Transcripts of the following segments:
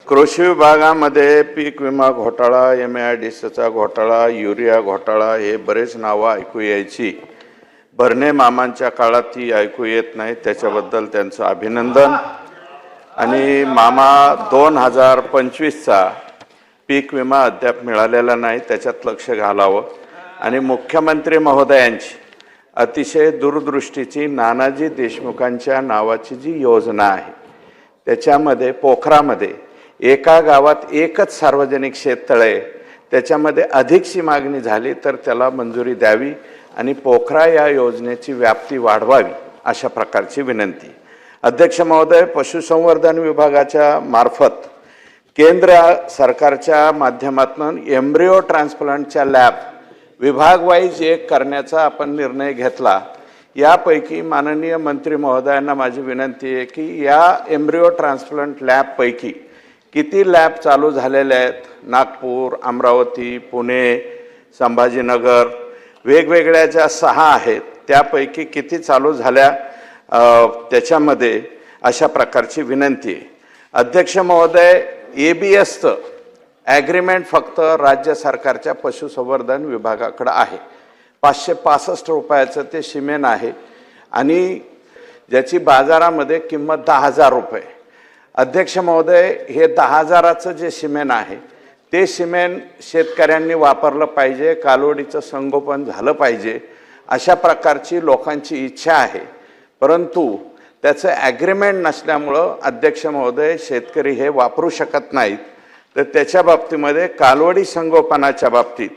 कृषी विभागामध्ये पीक विमा घोटाळा, MIDCचा घोटाळा, युरिया घोटाळा हे बरेच नावं ऐकू यायची. भरणे मामांच्या काळात ती ऐकू येत नाही, त्याच्याबद्दल त्यांचं अभिनंदन. आणि मामा 2025चा पीक विमा अद्याप मिळालेला नाही, त्याच्यात लक्ष घालावं. आणि मुख्यमंत्री महोदयांची अतिशय दूरदृष्टीची नानाजी देशमुखांच्या नावाची जी योजना आहे त्याच्यामध्ये पोखरामध्ये एका गावात एकच सार्वजनिक शेततळे, त्याच्यामध्ये अधिकची मागणी झाली तर त्याला मंजुरी द्यावी आणि पोखरा या योजनेची व्याप्ती वाढवावी अशा प्रकारची विनंती. अध्यक्ष महोदय, पशुसंवर्धन विभागाच्या मार्फत केंद्र सरकारच्या माध्यमातून एम्ब्रिओ ट्रान्सप्लांटच्या लॅब विभाग वाईज एक करण्याचा आपण निर्णय घेतला. यापैकी माननीय मंत्री महोदयांना माझी विनंती आहे की या एम्ब्रिओ ट्रान्सप्लांट लॅबपैकी किती लॅब चालू झालेले आहेत, नागपूर, अमरावती, पुणे, संभाजीनगर, वेगवेगळ्या ज्या 6 आहेत त्यापैकी किती चालू झाल्या, त्याच्यामध्ये अशा प्रकारची विनंती आहे. अध्यक्ष महोदय, ABSचं ॲग्रीमेंट फक्त राज्य सरकारच्या पशुसंवर्धन विभागाकडे आहे. 565 रुपयाचं ते सिमेंट आहे आणि ज्याची बाजारामध्ये किंमत 10,000 रुपये. अध्यक्ष महोदय, हे 10,000चं जे सिमेंट आहे ते सिमेंट शेतकऱ्यांनी वापरलं पाहिजे, कालवडीचं संगोपन झालं पाहिजे अशा प्रकारची लोकांची इच्छा आहे. परंतु त्याचं ॲग्रीमेंट नसल्यामुळं अध्यक्ष महोदय शेतकरी हे वापरू शकत नाहीत. तर त्याच्या बाबतीमध्ये कालवडी संगोपनाच्या बाबतीत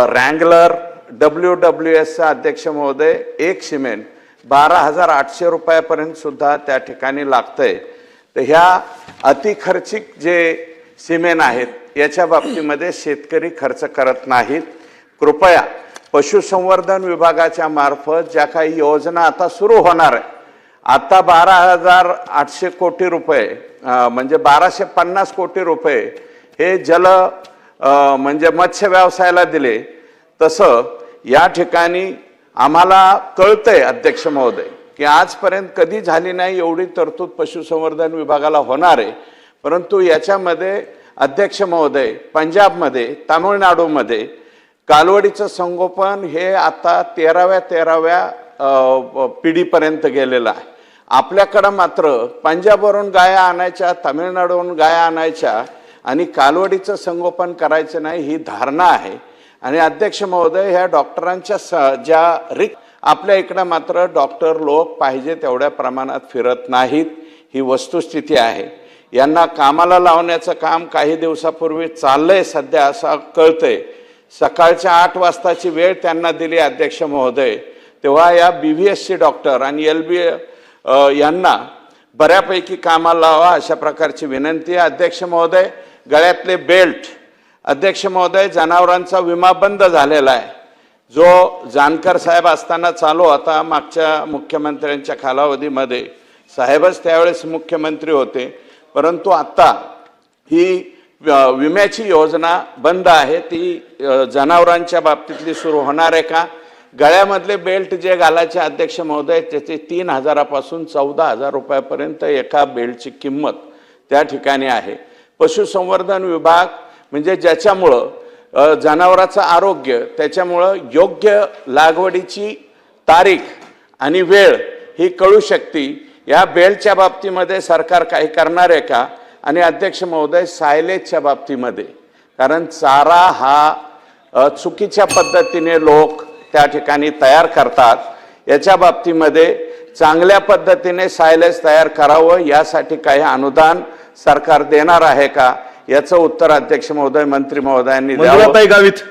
रँगलर WWSचा अध्यक्ष महोदय एक सिमेंट 12,800 रुपयापर्यंत सुद्धा त्या ठिकाणी लागतंय. तर ह्या अतिखर्चिक जे सिमेंट आहेत याच्या बाबतीमध्ये शेतकरी खर्च करत नाहीत. कृपया पशुसंवर्धन विभागाच्या मार्फत ज्या काही योजना आता सुरू होणार आहे, आता 12,800 कोटी रुपये म्हणजे 1,250 कोटी रुपये हे म्हणजे मत्स्य व्यवसायाला दिले. तसं या ठिकाणी आम्हाला कळतंय अध्यक्ष महोदय की आजपर्यंत कधी झाली नाही एवढी तरतूद पशुसंवर्धन विभागाला होणार आहे. परंतु याच्यामध्ये अध्यक्ष महोदय पंजाबमध्ये, तामिळनाडूमध्ये कालवडीचं संगोपन हे आता 13व्या पिढीपर्यंत गेलेलं आहे. आपल्याकडं मात्र पंजाबवरून गाया आणायच्या, तामिळनाडूवरून गाया आणायच्या आणि कालवडीचं संगोपन करायचं नाही ही धारणा आहे. आणि अध्यक्ष महोदय, ह्या डॉक्टरांच्या ज्या आपल्या इकडं मात्र डॉक्टर लोक पाहिजे तेवढ्या प्रमाणात फिरत नाहीत, ही वस्तुस्थिती आहे. यांना कामाला लावण्याचं काम काही दिवसापूर्वी चाललंय सध्या असं कळतंय. सकाळच्या 8 वाजताची वेळ त्यांना दिली अध्यक्ष महोदय, तेव्हा या BVSC डॉक्टर आणि LB यांना बऱ्यापैकी कामाला लावा अशा प्रकारची विनंती आहे. अध्यक्ष महोदय, गळ्यातले बेल्ट, अध्यक्ष महोदय, जनावरांचा विमा बंद झालेला आहे जो जानकर साहेब असताना चालू होता. मागच्या मुख्यमंत्र्यांच्या कालावधीमध्ये साहेबच त्यावेळेस मुख्यमंत्री होते. परंतु आता ही विम्याची योजना बंद आहे, ती जनावरांच्या बाबतीतली सुरू होणार आहे का? गळ्यामधले बेल्ट जे घालायचे अध्यक्ष महोदय त्याचे 3,000 पासून 14,000 रुपयापर्यंत एका बेल्टची किंमत त्या ठिकाणी आहे. पशुसंवर्धन विभाग म्हणजे ज्याच्यामुळं जनावराचं आरोग्य, त्याच्यामुळं योग्य लागवडीची तारीख आणि वेळ ही कळू शकते. या बेल्टच्या बाबतीमध्ये सरकार काही करणार आहे का? आणि अध्यक्ष महोदय, सायलेजच्या बाबतीमध्ये, कारण चारा हा चुकीच्या पद्धतीने लोक त्या ठिकाणी तयार करतात, याच्या बाबतीमध्ये चांगल्या पद्धतीने सायलेज तयार करावं यासाठी काही अनुदान सरकार देणार आहे का? याचं उत्तर अध्यक्ष महोदय मंत्री महोदयांनी द्यावं.